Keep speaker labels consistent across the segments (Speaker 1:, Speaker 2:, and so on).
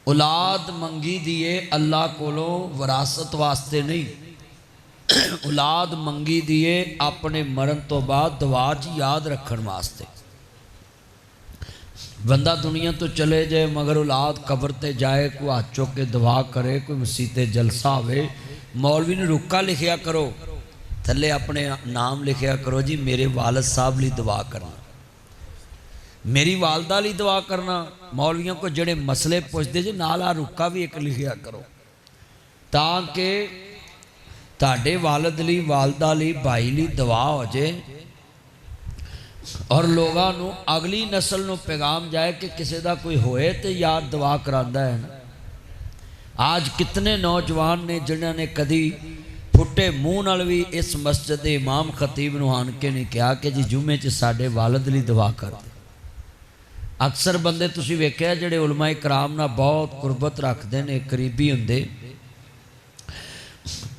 Speaker 1: औलाद मंगी दिए अल्लाह कोलों विरासत वास्ते नहीं, औलाद मंगी दिए अपने मरण तो बाद दुआ च याद रखण वास्ते। बंदा दुनिया तो चले जाए मगर औलाद कबर ते जाए, कोई हाथ चुक के दुआ करे, कोई मसीते जलसा होवे, मौलवी ने रुक्का लिखिया करो, थले अपने नाम लिखिया करो जी मेरे वालद साहब ली दुआ करना, मेरी वालदा ली दुआ करना। मौलवियों को जड़े मसले पुछते जी नाल आ रुक्का भी एक लिखिया करो, ताकि ताडे वालद ली वालदा ली भाई ली दुआ हो जाए और लोगों को अगली नस्ल को पैगाम जाए कि किसी का कोई होए तो यार दुआ करांदा है ना। आज कितने नौजवान ने जिन्होंने कदी फुटे मूँह नाल भी इस मस्जिद के इमाम खतीब नूं आन के नहीं कहा कि जी जुमे च साडे वालद ली दुआ कर दे। अक्सर बंदे तुसीं वेख्या जिहड़े उलमा कराम नाल बहुत गुरबत रखते हैं, करीबी हुंदे,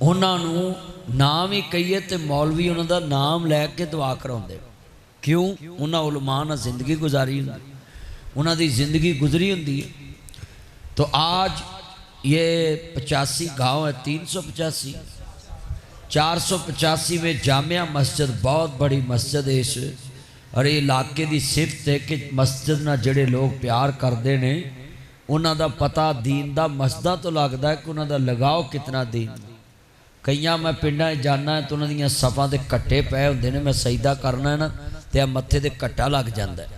Speaker 1: उन्हां नूं नाम ही कहीए तो मौलवी उन्हां दा नाम लैके दुआ कराउंदे। क्यों? उन्हां उलमा नाल जिंदगी गुजारी हुंदी, उन्हां दी जिंदगी गुजरी हुंदी है। तो आज ये 85 गांव है, 385 485 में जामिया मस्जिद, बहुत बड़ी मस्जिद है इस और ये इलाके की सिफत है कि मस्जिद ना जड़े लोग प्यार करते हैं उन्हों का पता दीन का मस्जिदा तो लगता है कि उन्हों का लगाव कितना दीन। कई मैं पिंडा जाना तो उन्होंने सफा के कट्टे पे होंगे ने, मैं सईदा करना है ना तो मत्थे ते कट्टा लग जाता है,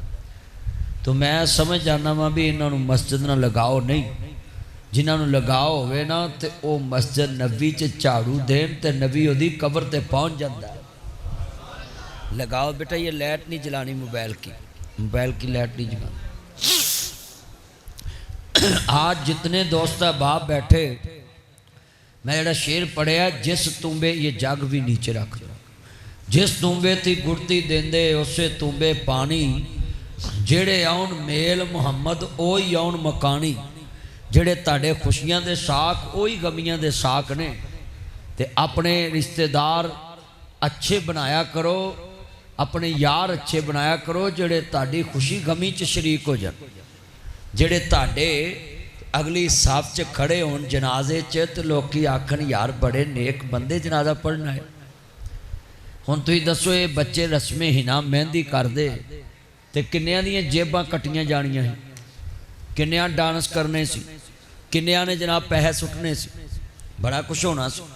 Speaker 1: तो मैं समझ जाना वा भी इन्हों मस्जिद ना लगाओ नहीं। जिन्होंने लगाओ होवे ना तो वह मस्जिद नबी च झाड़ू देन तो नबी उहदी कबर ते पहुँच जाता है। लगाओ बेटा, ये लाइट नहीं जलानी मोबाइल की लाइट नहीं जलानी। आज जितने दोस्त बाप बैठे, मैं जरा शेर पढ़िया, जिस तुम्बे ये जग भी नीचे रख दो, जिस तुम्बे थी गुड़ती देंदे उसे तुम्बे पानी, जेड़े आउन मेल मुहम्मद ओही आउन मकानी, जेड़े ताड़े खुशियां दे साख ओही गमियां दे साख ने। ते अपने रिश्तेदार अच्छे बनाया करो, अपने यार अच्छे बनाया करो, जेड़े ताड़ी खुशी गमी च शरीक हो जान, जेड़े ताड़े अगली साफ च खड़े होन जनाजे च तो लोग आखन यार बड़े नेक बंदे जनाजा पढ़ना है। हुण तुसीं दसो ये बच्चे रस्मे हिना मेहंदी करदे ते किन्नियां दियां जेबां कट्टियां जानियां सी, किन्नियां डांस करने सी, किन्नियां ने जनाब पैसे सुट्टने सी, बड़ा कुछ होना सी।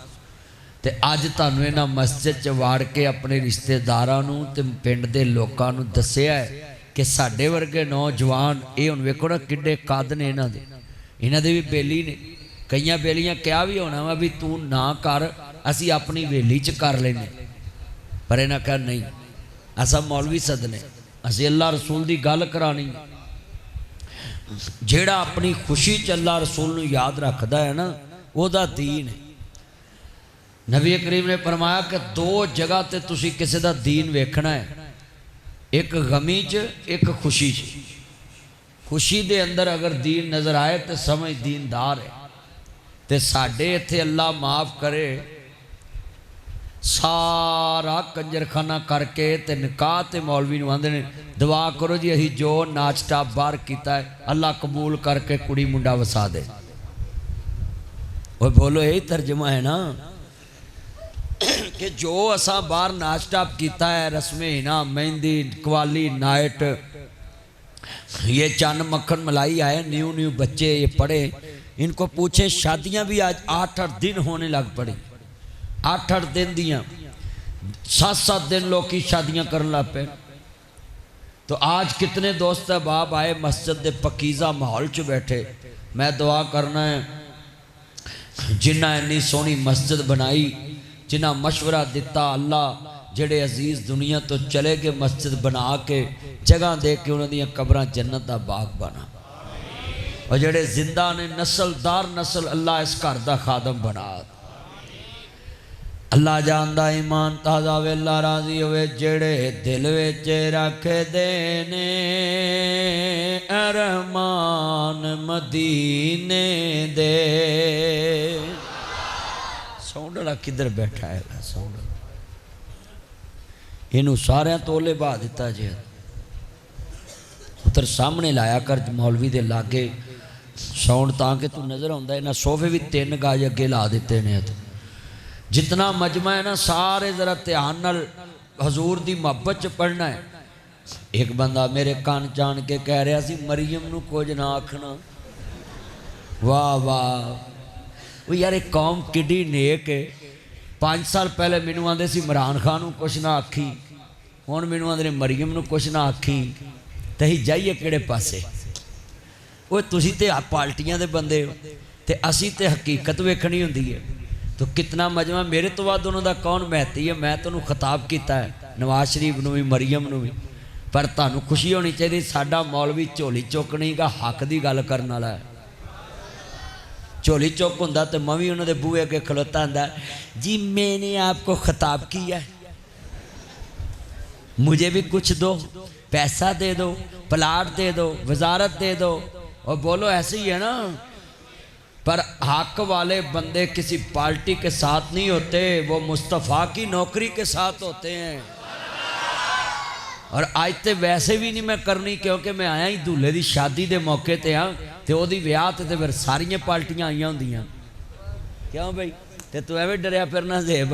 Speaker 1: ते अज तुहानूं इन्हां मस्जिद च वाड़ के अपने रिश्तेदारां नूं ते पिंड दे लोकां नूं दस्सिआ है कि साडे वर्गे नौजवान ये हुण वेखो ना किड्डे कद ने इन्हां दे भी बेली ने। कईयां बेलियां क्या भी होना वा भी तू ना कर, असी अपनी वेली च कर लेने, पर इन्हां कहा नहीं असा मौलवी सदने, असी अल्लाह रसूल की गल करानी। जेड़ा अपनी खुशी च अल्लाह रसूल नूं याद रखदा है ना वह दीन है। नबी करीम ने फरमाया कि दो जगह ते तुसी किसी का दीन वेखना है, एक गमी च एक खुशी च। खुशी दे अंदर अगर दीन नज़र आए तो समझ दीनदार है। तो साडे इत्थे अल्लाह माफ़ करे सारा कंजरखाना करके ते निकाह ते मौलवी नूं आंदे ने दुआ करो जी अही जो नाचटा बाहर कीता है अल्लाह कबूल करके कुड़ी मुंडा वसा दे। और बोलो यही तर्जमा है ना कि जो असा बाहर नाच टाप किया है, रस्में हिना मेहंदी कवाली नाइट, ये चन्न मक्खन मलाई आए न्यू बच्चे ये पढ़े, इनको पूछे शादियां भी आज 8-8 दिन होने लग पड़ी, 8-8 दिन दियाँ 7-7 दिन लोग की शादियां करने लग पे। तो आज कितने दोस्त बाप आए मस्जिद के पकीज़ा माहौल च बैठे। मैं दुआ करना है जिन्ना इन्नी सोहनी मस्जिद बनाई, जिन्हें मशवरा दिता अल्लाह, जेड़े अजीज़ दुनिया तो चले गए मस्जिद बना के जगह दे के उन्होंने कब्रां जन्नत का बाग बना, और जेड़े जिंदा ने नस्लदार नस्ल अल्लाह इस घर का खादम बना। अल्लाह जानदा ईमान ताज़ा वेला राजी होवे, जेड़े दिल विच रख देने अरमान मदीने दे। साउंड वाला किधर बैठा है? साउंड इनू सारे तोले बहा दिता जे, उधर सामने लाया कर मौलवी दे लागे साउंड ताकि तू नज़र आता है ना। सोफे भी 3 गज अगे ला दिते ने। जितना मजमा है ना सारे जरा ध्यान नाल हजूर की मुहब्बत च पढ़ना है। एक बंदा मेरे कान जान के कह रहा सी मरियम नू कुछ ना आखना। वाह वाह, वो यार एक कौम किड्डी नेक है। 5 साल पहले मैनू आंदे सी इमरान खान नू कुछ ना आखी, हुण मैनू आंदे ने मरियम नू कुछ ना आखी। तो असीं जाइए किहड़े पासे? वो तुसीं ते पार्टियां दे बंदे हो ते असीं ते हकीकत वेखणी हुंदी है। तो कितना मजमा, मेरे तो बाद उन्हों दा कौन महती है? मैं तुहानूं खिताब किया है नवाज शरीफ नूं भी मरियम नूं भी। पर तुहानूं खुशी होनी चाहिए साडा मौलवी झोली चुकनी का हक की गल करन वाला है। झोली चुक हुंदा तो मैं भी उन्होंने बूहे अगे खलोता हुंदा, जी मैंने आपको खिताब किया है, मुझे भी कुछ दो, पैसा दे दो, प्लाट दे दो, वजारत दे दो। और बोलो ऐसे ही है ना। पर हक वाले बंदे किसी पार्टी के साथ नहीं होते, वो मुस्तफ़ा की नौकरी के साथ होते हैं। और आज तो वैसे भी नहीं मैं करनी, क्योंकि मैं आया ही दूल्हे की शादी के मौके पर हाँ। तो वो विआह तो फिर सारिया पार्टियां आई होंदियां। क्यों भाई? तो तू एवं डरिया फिरना जेब।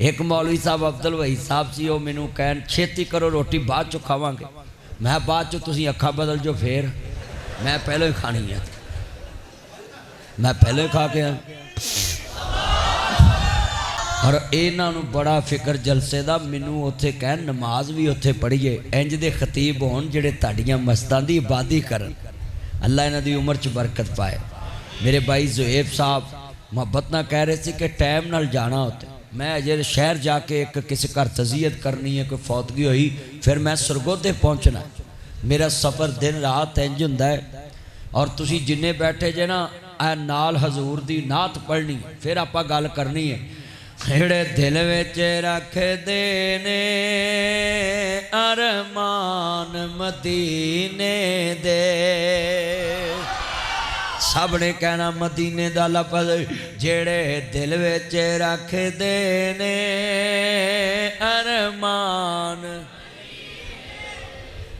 Speaker 1: एक मौलवी साहब अब्दुल वही साहब से वो मैनू कहन छेती करो रोटी बाद चो खावांगे। मैं बाद चो तुसीं अखा बदल जो, फिर मैं पहले ही खानी है, मैं पहले ही खा के आया। और इन्हां नूं बड़ा फिक्र जलसे दा। मैनू उत्थे कह नमाज भी उत्थे पढ़ीए, इंज दे खतीब होण जिहड़े तुहाडीआं मस्तां दी इबादत करन। अल्लाह इन्हां दी उम्र च बरकत पाए। मेरे भाई ज़ुएब साहब मुहब्बत ना कह रहे थे कि टाइम नाल जाना होते। मैं अजे शहर जाके एक किसी घर तज़ीयत करनी है, कोई फौतगी हुई, फिर मैं सरगोधे पहुँचना। मेरा सफ़र दिन रात इंज हुंदा है। और तुसी जिन्ने बैठे जे ना नाल हजूर दी नात पढ़नी, फिर आपां गल करनी है। जेड़े दिल विच रखदे ने अरमान मदीने दे, सब ने कहना मदीने दा लफज़, जेड़े दिल विच रखदे ने अरमान।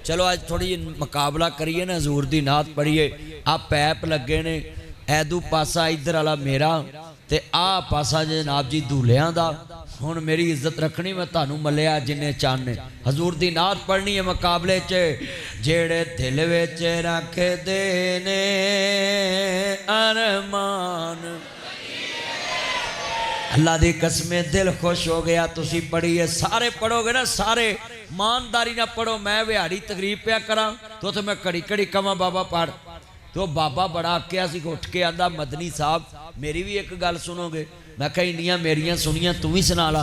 Speaker 1: चलो आज थोड़ी मुकाबला करिए ना, हजूर दी नात पढ़िए। आ पैप लगे ने, ऐदू पासा इधर वाला मेरा ते आ पासा जनाब जी दूल्हियां दा। हुण मेरी इज्जत रखनी, मैं तुहानूं मल्लिया जिन्ने चाहने। हजूर दी नात पढ़नी है मुकाबले च। जेड़े दिल विच रखदे ने अरमान, अल्लाह दी कसमें दिल खुश हो गया। तुसी पढ़िए, सारे पढ़ोगे ना, सारे ईमानदारी ना पढ़ो। मैं बिहाड़ी तकरीब पिया करा तो मैं घड़ी घड़ी कवां बाबा पढ़, तो बाबा बड़ा आख्या सी, उठ के आंदा मदनी साहब मेरी भी एक गल सुनोगे? मैं कहा इंनियां मेरियां सुनिया, तू भी सुना ला।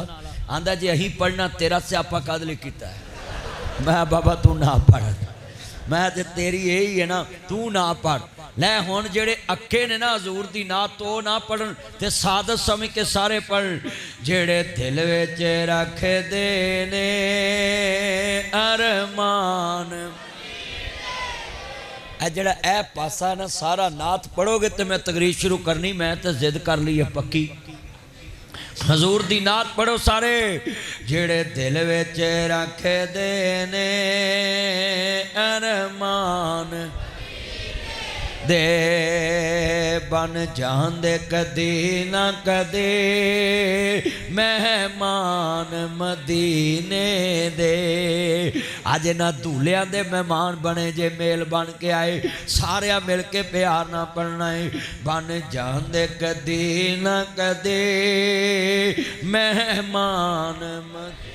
Speaker 1: आंदा जे अहीं पढ़ना तेरा स्यापा कद लिख किया है। मैं बाबा तू ना पढ़, मैं ते तेरी यही है ना, तू ना पढ़। लै हुण जेड़े अक्के ने ना हजूर दी नात तो ना पढ़न ते सादत समझ के सारे पढ़न। जेड़े दिल विच रखदे ने अरमान, जड़ा ए पासा ना सारा नात पढ़ोगे तो मैं तकरीर शुरू करनी। मैं तो जिद कर ली है पक्की। हजूर दी नात पढ़ो सारे। जेड़े दिल विच रखदे ने अरमान दे, बन जांदे कदी ना कदे मेहमान मदीने दे। अज ना दूल्हियां दे मेहमान बने जे, मेल बन के आए, सारे मिल के प्यार ना पढ़ना है। बन जांदे कदी ना कदे मेहमान मदीने।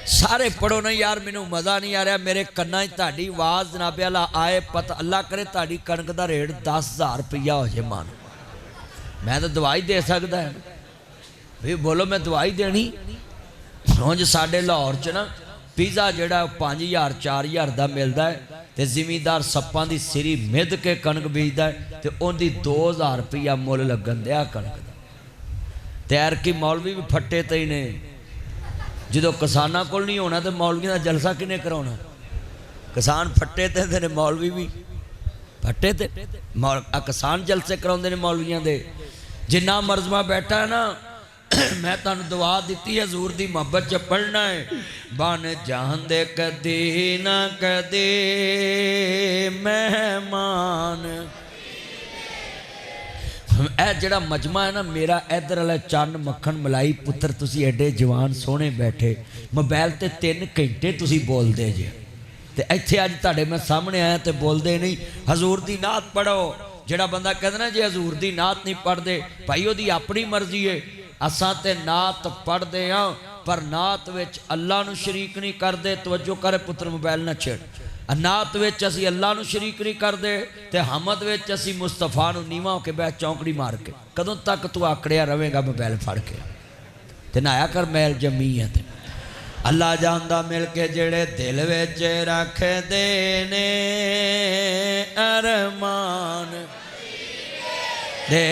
Speaker 1: सारे पढ़ो ना यार, मैनू मज़ा नहीं आ रहा। मेरे कन्ना ताड़ी आवाज़ जनाबे वाला आए, पता अल्लाह करे ताड़ी कणक का रेट 10,000 रुपया हो जाए मन, मैं तो दवाई दे सकता है भी। बोलो मैं दवाई देनी। हुण साडे लाहौर च ना पीज़ा जोड़ा 5,000 4,000 का मिलता है, तो जिमीदार सप्पां की सिरी मिध के कणक बीजता है, तो उनकी 2,000 रुपया मुल लगन दिया कणक का। तैर की मौलवी भी फट्टे ते ही ने। जो किसानों को नहीं होना तो मौलवियों का जलसा किने कराना? किसान फट्टे ते मौलवी भी फट्टे ते। किसान जलसे कराते हैं मौलवियों के। जिन्ना मरजमा बैठा है ना, मैं तुहानू दुआ दी हजूर की मोहब्बत च पढ़ना है। बन जांदे कदी ना कदी मेहमान। ए जड़ा मजमा है ना मेरा, इधर वाला चन्न मक्खन मलाई पुत्र, तुसी एडे जवान सोहने बैठे, मोबाइल ते 3 घंटे तुसी बोलते जे, ते इत्थे अज तुहाडे मैं सामने आया तो बोलते नहीं। हजूर की नात पढ़ो। जड़ा बंदा कहता ना जे हजूर की नात नहीं पढ़ते, भाई वही अपनी मर्जी है। असां ते नात पढ़ते हाँ, पर नात विच अल्लाह नू शरीक नहीं करते। तवज्जो करे पुत्र, मोबाइल ना छेड़। नात विच असी अल्लाह नू शरीक नहीं करते, ते हमद विच असी मुस्तफा नू नीवा होके बह चौंकड़ी मार के। कदों तक तू आकड़िया रहेगा मोबाइल फड़ के? ते नहाया कर, मैल जमी है। ते अल्लाह जानदा मिल के जेड़े दिल विच रखदे ने अरमान दे,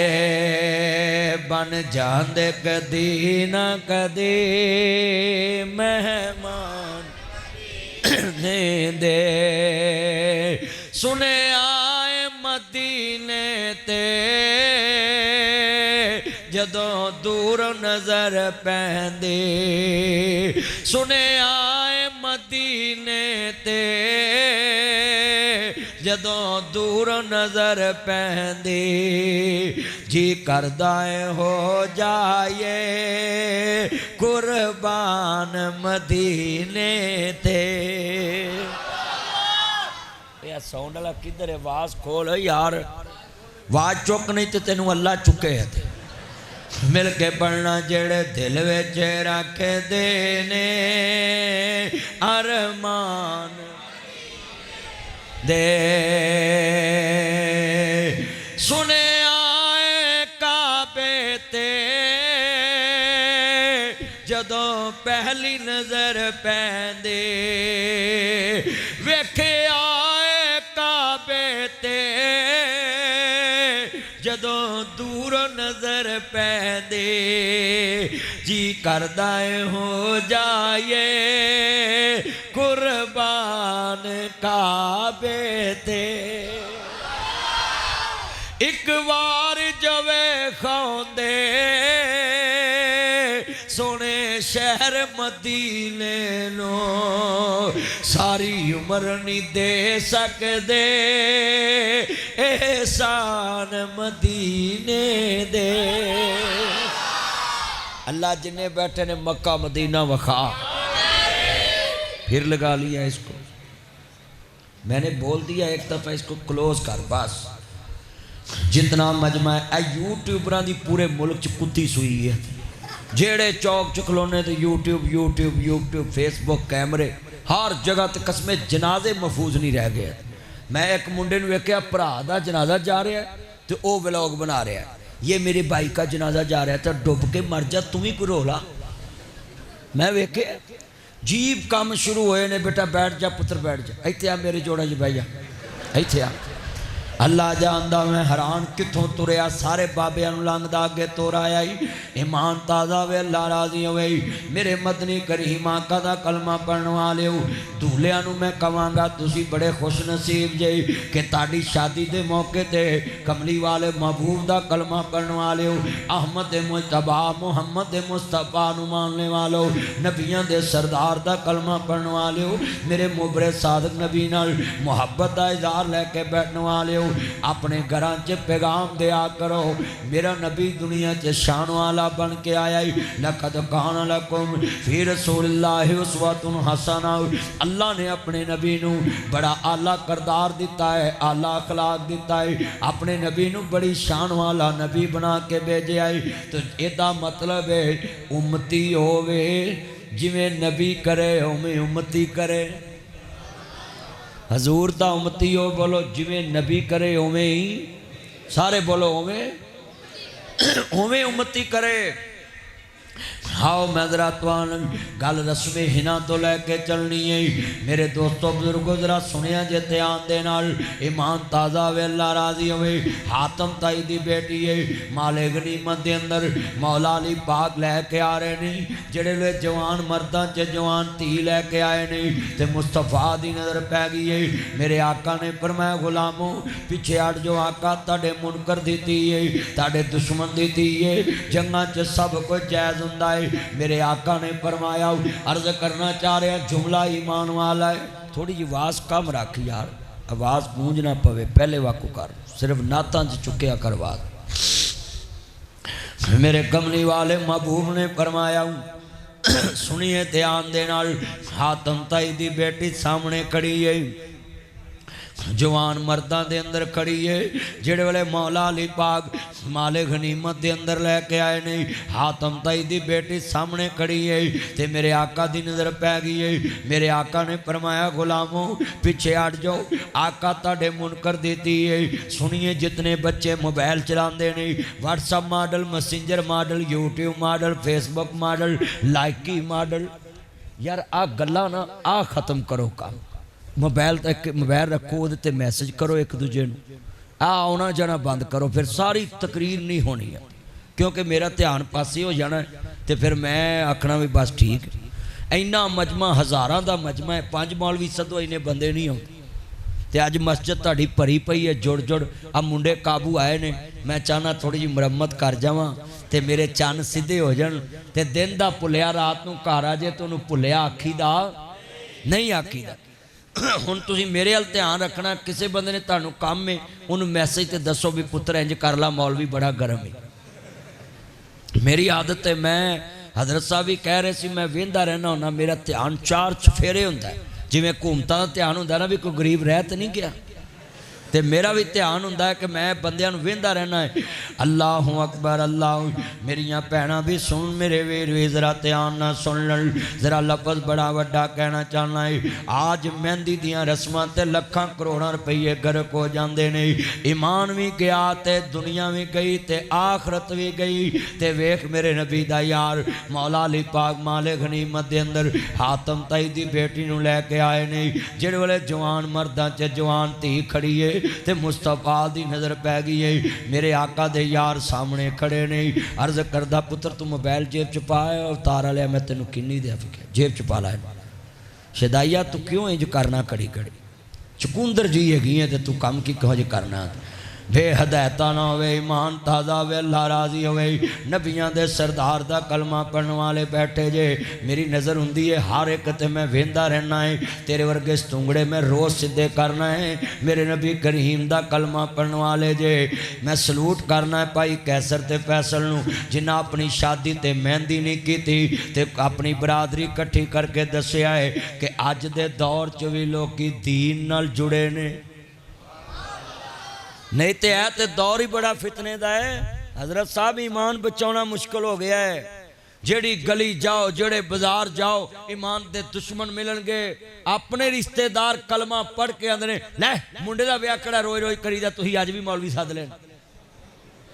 Speaker 1: बन जांदे कदी ना कदी मेहमान ने दे। सुने आए मदीने ते जदों दूर नजर पैंदी, सुने आए मदीने ते जदों दूर नजर पैंदी, जी करदा हो जाए कुर्बान मदीने ते। यार साउंड वाला किधर है? आवाज खोल यार, आवाज चुक नहीं तो तेनू अल्लाह चुके है। मिल के पढ़ना जेड़े दिल विच रखदे ने अरमान दे, सुने आए काबे ते जदों पहली नजर पैंदे, वेखे आए काबे ते जदों दूर नजर पैंदे, जी करदा हो जाए कुर्बान काबे ते। एक बार जवे खाउंदे सोने शहर मदीने नो, सारी उम्र नहीं दे सकदे एहसान मदीने दे। अल्लाह जिन्हें बैठे ने मक्का मदीना वखा। फिर लगा लिया इसको, मैंने बोल दिया एक दफ़ा, इसको क्लोज कर बस। जितना मजमा है यूट्यूबरां दी पूरे मुल्क च कुत्ती सुई है। जेड़े चौक च खलोने तो यूट्यूब फेसबुक कैमरे हर जगह ते कसमे जनाजे महफूज नहीं रह गए। मैं एक मुंडे नूं वेख्या, भरा दा जनाजा जा रहा है तो वह व्लॉग बना रहा है, ये मेरे भाई का जनाजा जा रहा है, तो डुब के मर जा तू भी कोई रोला। मैं वेखे जीप काम शुरू होए ने, बेटा बैठ जा पुत्र बैठ जा, इत्थे आ मेरे जोड़ा च बह जा, इत्थे आ। अल्लाह जानदा मैं हैरान कितों तुरया, सारे बाबिया लंघदा अगे तुर आया ही। ईमान ताज़ा वे अल्लाह राजी होवे। मेरे मदनी करीम आका दा कलमा पढ़न वाले हो, दूल्हिਆਂ ਨੂੰ मैं कहांगा तुसी बड़े खुश नसीब जे कि ताड़ी शादी दे मौके ते कमली वाले महबूब दा कलमा पढ़न वाले हो। अहमद मुजतबा मुहम्मद मुस्तफा नु मानने वाले हो, नबियां दे सरदार दा कलमा पढ़न वाले हो, मेरे मुबरे सादक नबी नाल मुहब्बत दा इज़हार लैके बैठने वाले हो। अपने घर च पैगाम दिया करो, मेरा नबी दुनिया च शान वाला बन के आया ही। लक़द कान लकुम फ़ी रसूलिल्लाहि उस्वतुन हसना। अल्लाह ने अपने नबी नू बड़ा आला करदार दिता है, आला अखलाक दिता है, अपने नबी नू बड़ी शान वाला नबी बना के भेजे आई। तो एदा मतलब है उम्मती होवे, जिवें नबी करे उवें उम्मती करे। हजूर दा उम्मती हो, बोलो जिवें नबी करे उवें ही सारे, बोलो उवें उम्मती करे। आओ मैं जरा तुहानू गल रस्मे हिना तो लैके चलनी है। मेरे दोस्तों बुजुर्गों जरा सुनिया जे ध्यान दे नाल, ईमान ताज़ा वे अल्लाह राजी होवे। हातम ताई दी बेटी है, माले गनीमत दे अंदर मौला अली पाक लैके आ रहे ने। जेड़े वे जवान मर्दां च जवान धी लैके आए ने ते मुस्तफा दी नज़र पै गई है। मेरे आका ने फरमाया गुलामो पिछे हट जो, आका तुहाडे मुनकर दी धी है, तुहाडे दुश्मन दी धी है। जंगां च सब कुछ जायज़ हुंदा है। मेरे आका ने फरमाया अर्ज करना चाह रहे जुमला ईमान वाला है। थोड़ी जी आवाज़ कम रख यार, आवाज़ गूंज ना पवे, पहले वाकू कर, सिर्फ नातां च चुकिया कर आवाज़। मेरे कमली वाले महबूब ने फरमाया सुनिए ध्यान दे नाल, हातम ताई दी बेटी सामने खड़ी है, जवान मर्दां दे अंदर खड़ी है। जेड़े वाले मौला अली पाक माले गनीमत दे अंदर लैके आए ने, हातम ताई दी बेटी सामने खड़ी है ते मेरे आका दी नज़र पै गई है। मेरे आका ने फरमाया गुलामो पीछे हट जाओ, आका तुहाडे मुनकर देती है। सुनिए जितने बच्चे मोबाइल चलाते ने, WhatsApp model, messenger model, YouTube model, Facebook model, Likee model, यार आ गल्लां ना आ खत्म करो काम। मोबाइल तक मोबाइल रखो, वो मैसेज करो एक दूजे नूं, आना जाना बंद करो, फिर सारी तकरीर नहीं होनी है, क्योंकि मेरा ध्यान पासे हो जाना तो फिर मैं आखना भी बस ठीक। इन्ना मजमा हज़ारां दा मजमा है, 5 मौलवी सदो इन्ने बंदे नहीं आते। तो अज मस्जिद तुहाडी भरी पई है जुड़ जुड़। आ मुंडे काबू आए ने, मैं चाहना थोड़ी जी मुरम्मत कर जावां ते मेरे चन्न सीधे हो जान, ते दिन दा भुलिया रात नूं घर आ जे तो उहनूं भुलिया आखीदा नहीं आखीदा। हुण तुसीं मेरे हल ध्यान रखना, किसी बंदे ने तुहानूं काम है उन्होंने मैसेज तो दसो भी पुत्र इंज कर ला, मौलवी बड़ा गर्म है। मेरी आदत है, मैं हजरत साहब भी कह रहे सी, मैं वेंदा रहना होना, मेरा ध्यान 4 चफेरे हुंदा है, जिवें घूमता का ध्यान हुंदा ना भी कोई गरीब रह तो नहीं गया, तो मेरा भी ध्यान हुंदा है कि मैं बंदियां नूं वेंदा रहना है। अल्लाह अकबर अल्लाह। मेरिया भैणां भी सुन, मेरे वीर भी जरा ध्यान ना सुन लण, जरा लफज बड़ा वड्डा कहना चाहना है। आज मेहंदी दियां रस्मां ते लखां करोड़ां रुपये गर्क हो जाते ने, ईमान भी गया ते दुनिया भी गई ते आखरत भी गई। ते वेख मेरे नबी दा यार मौला अली पाक माले गनीमत दे अंदर हातम ताई दी बेटी नूं लैके आए ने। जिहड़े वेले जवान मर्दां च जवान धी खड़ी है ते मुस्तफा दी नज़र पै गई है। मेरे आका दे यार सामने खड़े ने। अर्ज करदा पुत्र तू मोबाइल जेब च पाया, उतार लिया, मैं तेनों किन्नी दिया फिर जेब च पा लाया। शदाइया तू क्यों इंज करना, कड़ी कड़ी चकुंदर जी हैगी है तो तू कम की कहो जी करना। बेहदायता ना होवे, ईमान ताज़ा होवे, अल्लाह राजी होवे। नबियां दे सरदार दा कलमा पढ़ने वाले बैठे जे, मेरी नज़र हुंदी है हर एक ते मैं वेंदा रहना है। तेरे वर्गे स्तुंगड़े में रोज़ सीधे करना है। मेरे नबी करीम दा कलमा पढ़ने वाले जे, मैं सलूट करना है भाई कैसर ते फैसल नूं, जिन्हां अपनी शादी ते मेहंदी नहीं की ते अपनी बरादरी इकट्ठी करके दसिया है कि अज दे दौर च भी लोग दीन नाल जुड़े ने, नहीं तो है तो दौर ही बड़ा फितने का है। हजरत साहब ईमान बचाना मुश्किल हो गया है। जेड़ी गली जाओ, जेड़े बाजार जाओ, ईमान दे दुश्मन मिलणगे। अपने रिश्तेदार कलमा पढ़ के आंदे ने, लै मुंडे दा विआह कड़ा रोज रोज करीदा, तुसीं अज भी मौलवी सद लेन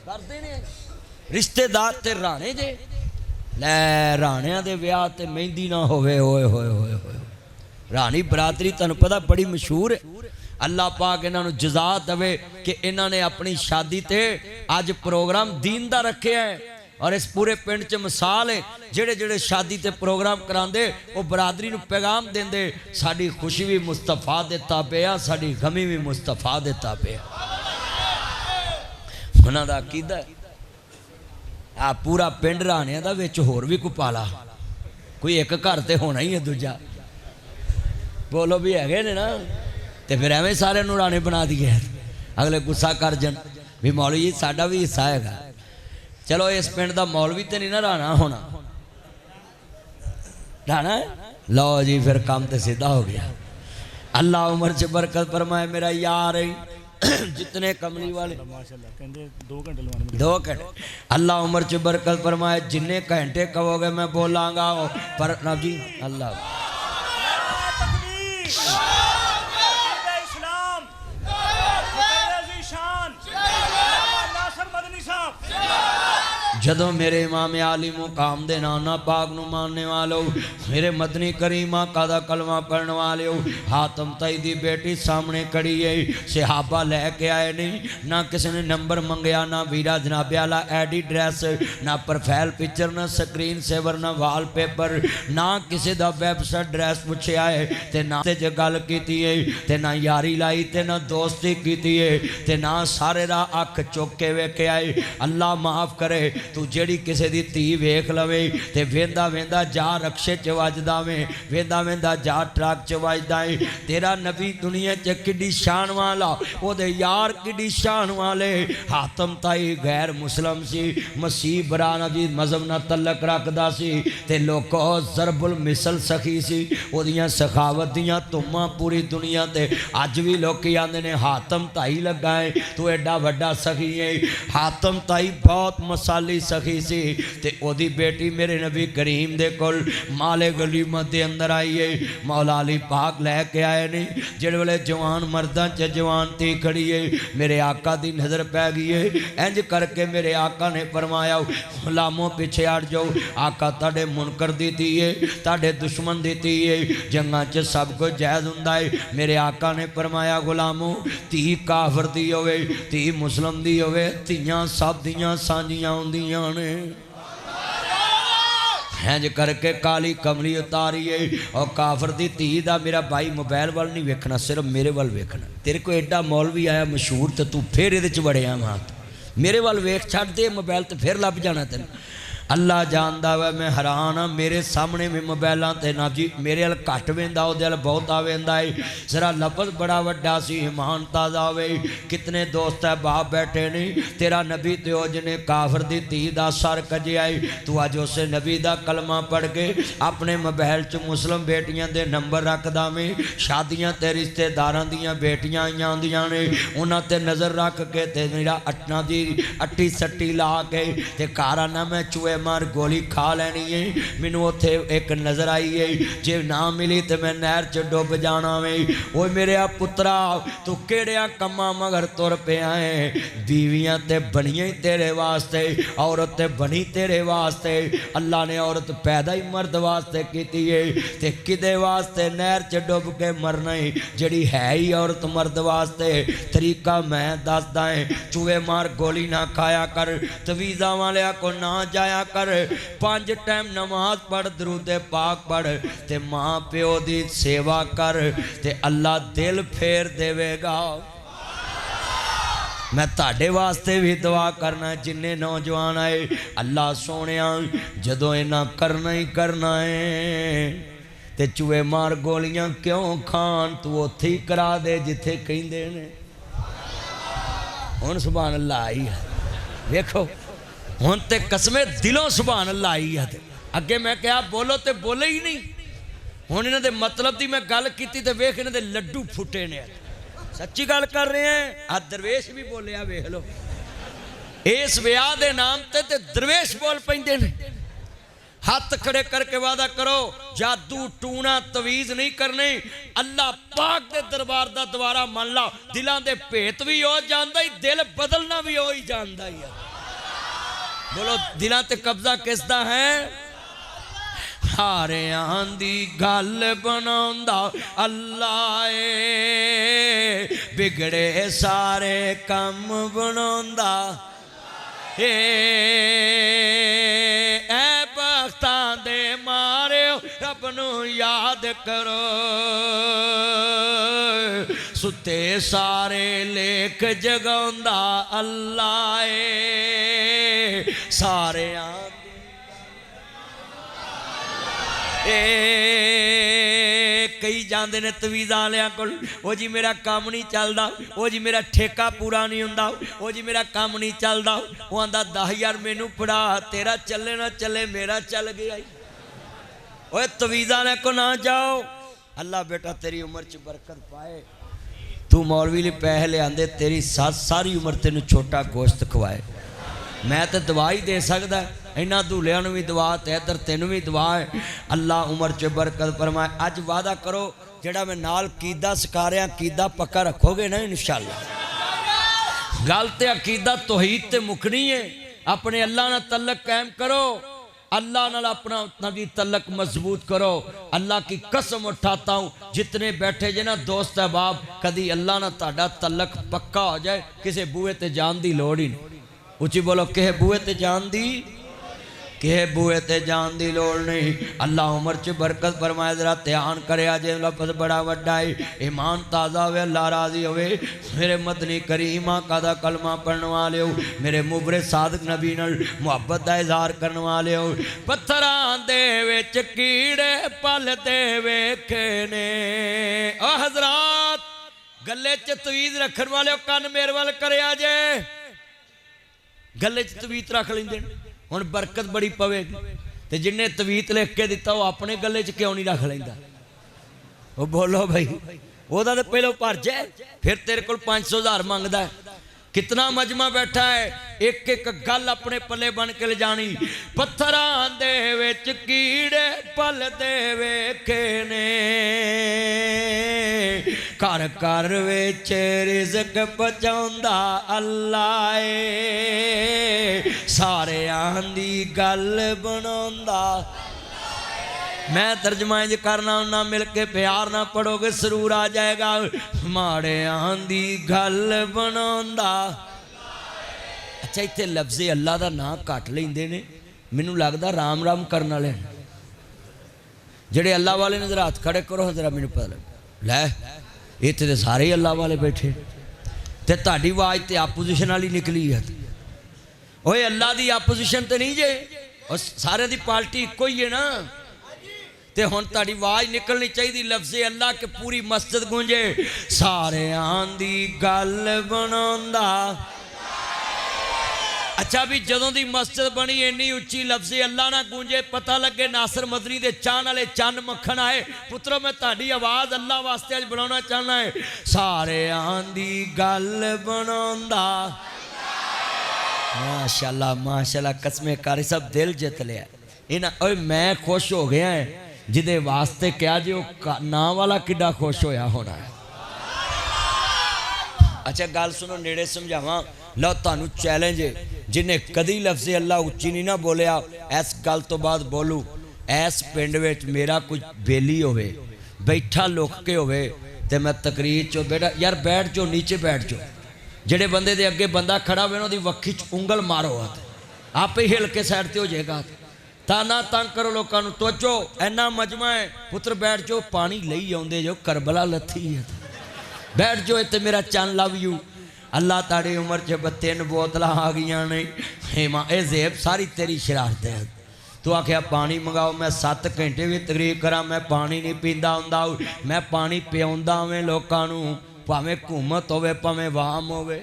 Speaker 1: करदे ने। रिश्तेदार ते राणे जे, लै राणियां दे विआह ते मेहंदी ना होवे, होए होए होए होए। राणी बरादरी तुहानूं पता बड़ी मशहूर है। अल्लाह पाक इन्हों जजा दवे कि इन्होंने अपनी शादी ते अज प्रोग्राम दीन दा रखे है। और इस पूरे पिंड च मिसाल है, जेड़े जेड़े शादी ते प्रोग्राम करांदे वो बरादरी नूं पैगाम देंदे, साडी खुशी भी मुस्तफा दे ताबे आ, साडी गमी भी मुस्तफा दे ताबे आ। उन्हां दा अकीदा आ पूरा पिंड राणियां दा, विच होर भी कोई पाला, कोई एक घर ते होना ही है, दूजा बोलो भी हैगे ने ना, तो फिर एवं सारे राणे बना दिए। अगले गुस्सा कर जन भी मौलवी जी साडा भी हिस्सा है। चलो इस पिंड का मौलवी तो नहीं ना राणा होना, राणा लो जी, फिर काम तो सीधा हो गया। अल्लाह उम्र च बरकत फरमाए मेरा यार है। जितने कमली वाले 2 घंटे अल्लाह उम्र च बरकत फरमाए, जिन्ने घंटे कहोगे मैं बोलांगा। पर नब जी अल्लाह जदों मेरे इमाम आली मुकाम दे नाना पाक नूं मानने वालों, मेरे मदनी करीम आका दा कलमा पढ़ने वाले हो, हातम ताई दी बेटी सामने खड़ी है, सहाबा लैके आए नहीं, ना किसी ने नंबर मंगया, ना वीरा जनाबे वाला एडी ड्रैस, ना प्रोफाइल पिक्चर, ना स्क्रीन सेवर, ना वाल पेपर, ना किसी का वैबसाइट ड्रैस पूछया है, ते ना ते जे गल कीती है, ते ना यारी लाई, ते ना दोस्ती कीती है, ते ना सारे दा अख चुक के वेख्या है। अल्लाह माफ़ करे, तू जेड़ी किसी दी धी वेख लवे ते वेंदा वेंदा जा रक्शे च वजदा वे, वेंदा वेंदा जा ट्रक च वजदा है। तेरा नबी दुनिया च किड्डी शान वाला, ओदे यार किड्डी शान वाले। हातम ताई गैर मुस्लिम सी, मसीह बराना जी मजहब ना तलक रखदा सी, ते लोको जरबुल मिसल सखी सी, ओदियां सखावत दियां तुमा पूरी दुनिया ते अज भी लोग आंदे ने हातम ताई लगा है, तू एडा वड्डा सखी है। हातम ताई बहुत मसाली सखी सी, ते ओदी बेटी मेरे नबी करीम दे कोल माले गलीमत दे अंदर आई है। मौला अली पाक लैके आए ने, जिहड़े वेले जवान मर्दां च जवान धी खड़ी है, मेरे आका दी नज़र पै गई है। इंज करके मेरे आका ने फरमाया, गुलामों पिछे हट जाओ, आका तुहाडे मुनकर दी धी है, तुहाडे दुश्मन दी धी है, जंगां च सब कुछ जायज़ हुंदा है। मेरे आका ने फरमाया, गुलामों धी काफर दी होवे, धी मुस्लिम दी होवे, धीयां सब दियां सांझियां हुंदियां ने। इंज करके काली कमली उतारी है, और काफर दी धी दा मेरा भाई मोबाइल वाल नहीं वेखना, सिर्फ मेरे वाल वेखना। तेरे को एडा मौलवी आया मशहूर, तो तू फिर ये वड़िया वहाँ, मेरे वाल वेख छड़ दे मोबाइल, तो फिर लभ जाना तेन। अल्लाह जानदा वा मैं हैरान हाँ, मेरे सामने भी मोबाइलों ते ना जी मेरे अल घट वेंदा, उहदे अल बहुत आ वेंदा है। जरा लफज बड़ा वड्डा सी, हिमानता दा वे। कितने दोस्त है बाप बैठे नहीं, तेरा नबी तो जिन्हें काफर दी धी दा सर कजिया है, तू अज उस नबी दा कलमा पढ़ के अपने मोबाइल च मुस्लिम बेटियां दे नंबर रखदा में, शादियां ते रिश्तेदारां दियां बेटियां आईयां हुंदियां ने, उन्हां ते नज़र रख के ते मेरा अट्टा जी अट्टी सट्टी ला के ते घर आना मैं चूहे मार गोली खा लैनी है। मैनू उत्थे एक नज़र आई है, जे ना मिली तो मैं नहर च डुब जाना वे। वो मेरे पुत्रा तू केड़िया कम्मा मगर तुर पिया है, बीवियां ते बनिया ही तेरे वास्ते, औरत ते बनी तेरे वास्ते। अल्लाह ने औरत पैदा ही मर्द वास्ते की है, ते किदे वास्ते नहर च डुब के मरना है, जड़ी है ही औरत मर्द वास्ते। तरीका मैं दसदा है, चूहे मार गोली ना खाया कर, तवीज़ा वालिया को ना जाया कर, 5 टाइम नमाज पढ़, दरूद पाक पढ़, ते माँ प्यो दी सेवा कर, ते अल्लाह दिल फेर देवेगा। मैं ताड़े वास्ते भी दुआ करना, जिन्ने नौजवान आए, अल्लाह सोने जदों इन्हां करना ही करना है, ते चूहे मार गोलियां क्यों खान, तू उत्थे ही करा दे जिथे कहिंदे ने। हुण सुभान अल्लाह आई है, वेखो हुण ते कसमे दिलों सुभान अल्लाह आई है। अगे मैं क्या बोलो तो बोले ही नहीं, हुण इन्हां दे मतलब दी मैं गल कीती ते वेख इन्हां दे लड्डू फुटे ने। सच्ची गल कर रहे हैं, आ दरवेश भी बोलिया, वेख लो इस विआह दे नाम ते दरवेश बोल पैंदे ने। हाथ खड़े करके वादा करो, जादू टूना तवीज़ नहीं करने, अल्लाह पाक दे दरबार दा द्वारा मन ला, दिलों दे भेत भी हो जांदा ही, दिल बदलना भी हो ही जांदा ही। बोलो दिलां ते कब्जा किसदा है? हारे आंदी गल बनाउंदा अल्लाह ए, बिगड़े सारे कम बनाउंदा ए बख्तां दे मारे रब नूं याद करो, सुते सारे लेख जगाउंदा अल्लाह ए, सारे कई जाते ने तवीज़ा वालियां कोल, वो जी मेरा काम नहीं चलता, वो जी मेरा ठेका पूरा नहीं हुंदा, वो जी मेरा काम नहीं चलता, वो आंदा 10,000 मैनू फड़ा, तेरा चले ना चले मेरा चल गया। ओए तवीज़ा वाले को ना जाओ, अल्लाह बेटा तेरी उम्र च बरकत पाए, तू मौलवी लिए पैसे लिया, तेरी सारी उम्र तेन छोटा गोश्त खवाए। मैं तो दवा ही दे सकदा, इन्होंने दूल्हियां भी दुआ, ते इधर तेन भी दुआ है, अल्लाह उम्र च बरकत फरमाए। अज वादा करो, जेड़ा मैं नाल कीदा सिखा रहा, कीदा पक्का रखोगे ना इंशाअल्लाह। गल ते अकीदा तौहीद ते मुकनी है, अपने अल्लाह नाल तलक कायम करो, अल्लाह नाल अपना नबी तलक मजबूत करो। अल्लाह की कसम उठाता हूँ जितने बैठे जे ना दोस्त अहबाब, कदी अल्लाह नाल तुहाडा तलक पक्का हो जाए, किसी बूहे ते जान दी लोड़ ही नहीं। उची बोलो, किसी बूहे ते जान दी, किसी बूहे ते जान दी लोड़ नहीं। अल्लाह उमर च बरकत फरमाए। जरा ध्यान करे, जे लफ्ज़ बड़ा वड्डा है, ईमान ताज़ा होवे, अल्लाह राजी होवे। मेरे मदनी करीम आका दा कलमा पढ़ने वाले हो, मेरे मुबरे सादक नबी नाल मुहब्बत दा इज़हार करने वाले हो। पत्थरां दे विच कीड़े पलदे वेखे ने। ओ हज़रात, गले च तवीज़ रखने वाले हो, कन मेरे वाल करे, जे गले च तवीज़ रख लेंदे हुण बरकत बड़ी पवेगी। तो जिन्हें तवीत लिख के दिता वो अपने गले च क्यों नहीं रख लेंदा? वो बोलो भाई, वह तो पहले भर जाए, फिर तेरे को 500,000 मंगता है। कितना मजमा बैठा है, एक एक गल अपने पले बन के ले जानी। पत्थरां दे विच कीड़े पलदे वेखे ने, घर घर विच रिज़क पहुंचाउंदा अल्लाह ए, सारियां दी गल बनाउंदा। मैं तर्जमा इंज करना ना, मिल के प्यार ना पढ़ोगे सरूर आ जाएगा। माड़ियां दी गल बनाउंदा। अच्छा, इत्थे लफ्ज़े अल्लाह दा नाम घट लेंदे ने, मैनू लगदा राम राम करन वाले जेड़े अल्लाह वाले ने। जरा हाथ खड़े करो, जरा मैनू पता लग लै, इत्थे ते सारे ही अल्लाह वाले बैठे, ते तुहाडी आवाज़ ते आपोजिशन वाली निकली है। ओए अल्लाह दी आपोजिशन ते नहीं जे, और सारे दी पार्टी इक्को ही है ना। ते हुण तुहाडी आवाज़ निकलनी चाहिए लफ्ज़े अल्लाह के, पूरी मस्जिद गूंजे। सारियां दी गल बनाउंदा। अच्छा भी जदों दी मस्जिद बनी इन्नी उच्ची लफ्ज़े अल्लाह ना गूंजे, पता लगे नासर मदनी दे चाहन वाले चंद मक्खन आए। पुत्रो मैं तुहाडी आवाज़ अल्लाह वास्ते अज बनाना चाहना है। सारियां दी गल बनाउंदा। माशाअल्लाह माशाअल्लाह, कसमें कारी सब दिल जित लिया इन्हां। ओए मैं खुश हो गया है जिदे वास्ते क्या जी, वो नाम वाला किड्डा खुश होया होना है। अच्छा गल सुनो, नेड़े समझावा। लो तुहानू चैलेंज है, जिन्हें कदी लफ्ज़े अल्लाह उच्ची नहीं ना बोलिया, इस गल तो बाद बोलू। इस पिंड विच मेरा कुछ बेली होवे, बैठा लुक के होवे, ते मैं तकरीर चो बेटा यार बैठ जाओ, नीचे बैठ जाओ। जेड़े बंदे दे अगे बंदा खड़ा होवे उहदी वक्खी च उंगल मारो, आपे हिल के साइड ते हो जाएगा। ताना तंग करो लोगों को, तोजो इन्ना मजमा है। पुत्र बैठ जाओ, पानी लई आउंदे जो, करबला लथी है, बैठ जाओ। इत्ते मेरा चन लव यू। अल्लाह ताड़ी उम्र च 3 बोतल आ गई ने। हेमा ए जेब सारी तेरी शरारत है। तू आख्या पानी मंगाओ, मैं 7 घंटे भी तकरीर करा, मैं पानी नहीं पींदा हुंदा। मैं पानी पियाउंदा होवे लोकां नू, भावें घूमत होवे भावें वाम होवे,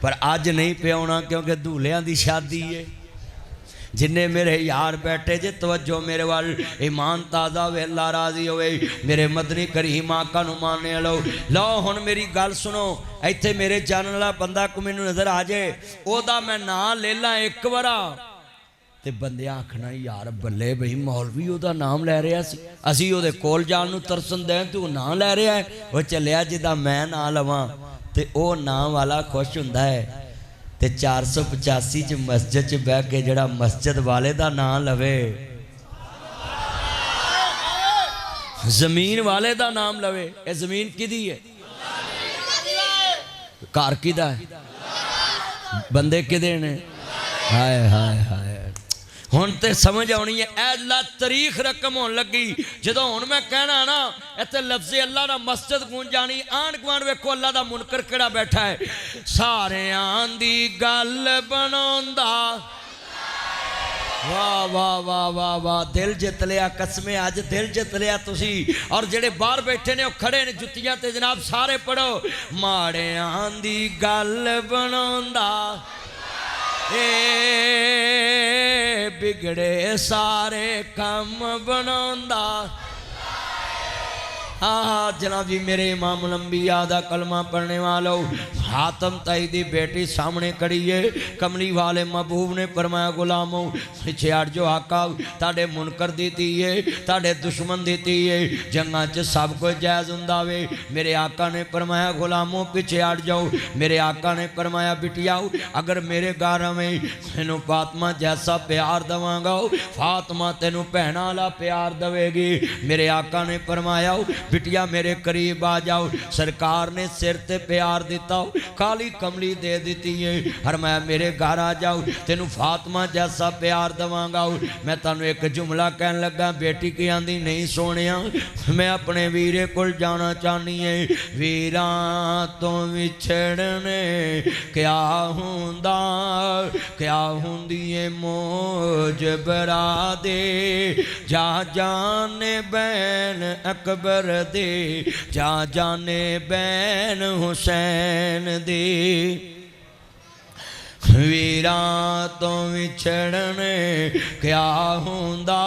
Speaker 1: पर अज नहीं पियाउणा क्योंकि दूल्हियां दी शादी है। जिन्ने मेरे यार बैठे जे तवज्जो मेरे वाल, ईमान ताज़ा होवे, अल्लाह राजी होवे, मेरे मदनी करीम आका नू माने लो। लो हुण मेरी गल सुनो, इत्थे मेरे जानने वाला बंदा को मैनू नज़र आ जाए, ओदा मैं नाम ले ला एक बारा, ते बंदे आखना यार बल्ले बई मौलवी ओदा नाम लै रहा सी, असीं ओदे कोल जाण नू तरसन दे, तू नाम लै रहा है। वो चलिया जिदा मैं नाम लवां ते ओ नाम वाला खुश हुंदा है। ते 485 च मस्जिद च बह के जड़ा मस्जिद वाले दा नाम लवे, जमीन वाले दा नाम लवे। ये जमीन किदी है? घर किदा है? बंदे किदे ने? हाय हाय हाय, हुण ते समझ आनी है। अल्लाह तारीख रकम होने लगी जदों हुण मैं कहना ना, इत्थे लफ्ज़े अल्लाह ना मस्जिद गूंज जानी। आंढ गुआंढ वेखो अल्लाह दा मुनकर किहड़ा बैठा है। सारियां दी गल बनाउंदा। वाह वाह वाह वाह वाह, दिल जित लिया, कसमें अज दिल जित लिया तुसी। और जेड़े बाहर बैठे ने खड़े ने जुत्तियां ते, जनाब सारे पढ़ो। माड़ियां दी गल बनाउंदा, ए बिगड़े सारे कम बनाउंदा। हाँ जनाबी मेरे इमाम लंबिया दा कलमा पढ़ने वालों, हातम ताई दी बेटी सामने खड़ी है। कमली वाले महबूब ने फरमाया गुलामों पिछे हट जो आका, ताड़े मुनकर दी धी है, ताड़े दुश्मन दी धी है, जंगा च सब कुछ जायज़ हुंदा वे। मेरे आका ने फरमाया गुलामों पिछे हट जाओ। मेरे आका ने फरमाया बिटिया अगर मेरे घर में तेनू फातिमा जैसा प्यार देवांगा, फातिमा तेनू भैणा वाला प्यार देवेगी। मेरे आका ने फरमाया बिटिया मेरे करीब आ जाओ। सरकार ने सिर ते प्यार दिता, काली कमली दे दी है। फरमाया मेरे घर आ जाओ, तेनू फातिमा जैसा प्यार देवांगा। मैं तैनू एक जुमला कहन लगा, बेटी की आंदी नहीं सोनिया मैं अपने वीरे कोल जाना चाहनी है। वीरां तो विछड़ने क्या हुंदा, क्या हुंदी है मौज बरा दे, जा जाने बैन अकबर दे, जा जाने बैन हुसैन दे। वीरा तो विछड़ने क्या हुंदा,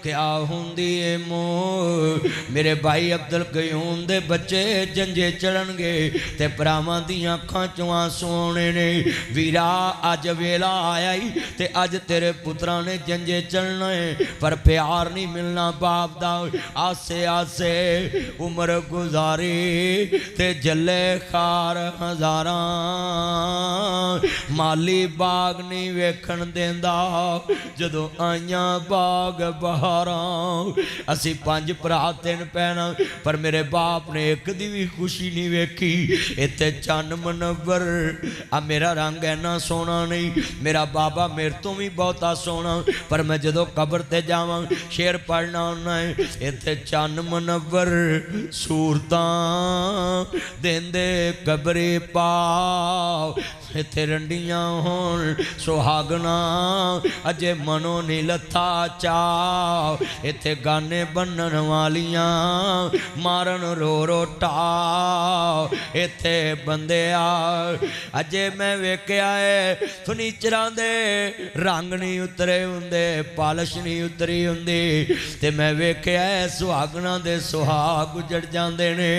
Speaker 1: क्या हुंदी है मोह। मेरे भाई अब्दुल कयूम दे बच्चे जंजे चढ़नगे ते भरावां दियां अखां चों आंसू आउणे ने। वीरा अज वेला आया ही ते अज तेरे पुत्रां ने जंजे चढ़ना है, पर प्यार नहीं मिलना बाप दा। आसे आसे उम्र गुजारी ते जले खार हजारां, माली बाग नहीं वेखण देंदा जदों आईयां बाग बहारां। असी 5 भरा 3 भैणां, पर मेरे बाप ने एक दी भी खुशी नहीं वेखी। इत्थे चन्न मनवर आ मेरा रंग इन्ना सोहना नहीं, मेरा बाबा मेरे तो भी बहुता सोहना, पर मैं जदों कबर ते जावां शेर पढ़ना होना है। इत्थे चन्न मनवर सूरतां देंदे कबरे पाओ, इत्थे रंडियां होण सुहागना अजे मनो नहीं लथा चाव। इत्थे गाने बनन वालियां मारन रो रो टाव। इत्थे बंदिया अजे मैं वेख्या है फर्नीचरां दे रंग नहीं उतरे हुंदे, पालिश नहीं उतरी हुंदी, ते मैं वेख्या है सुहागना दे सुहाग उजड़ जांदे ने।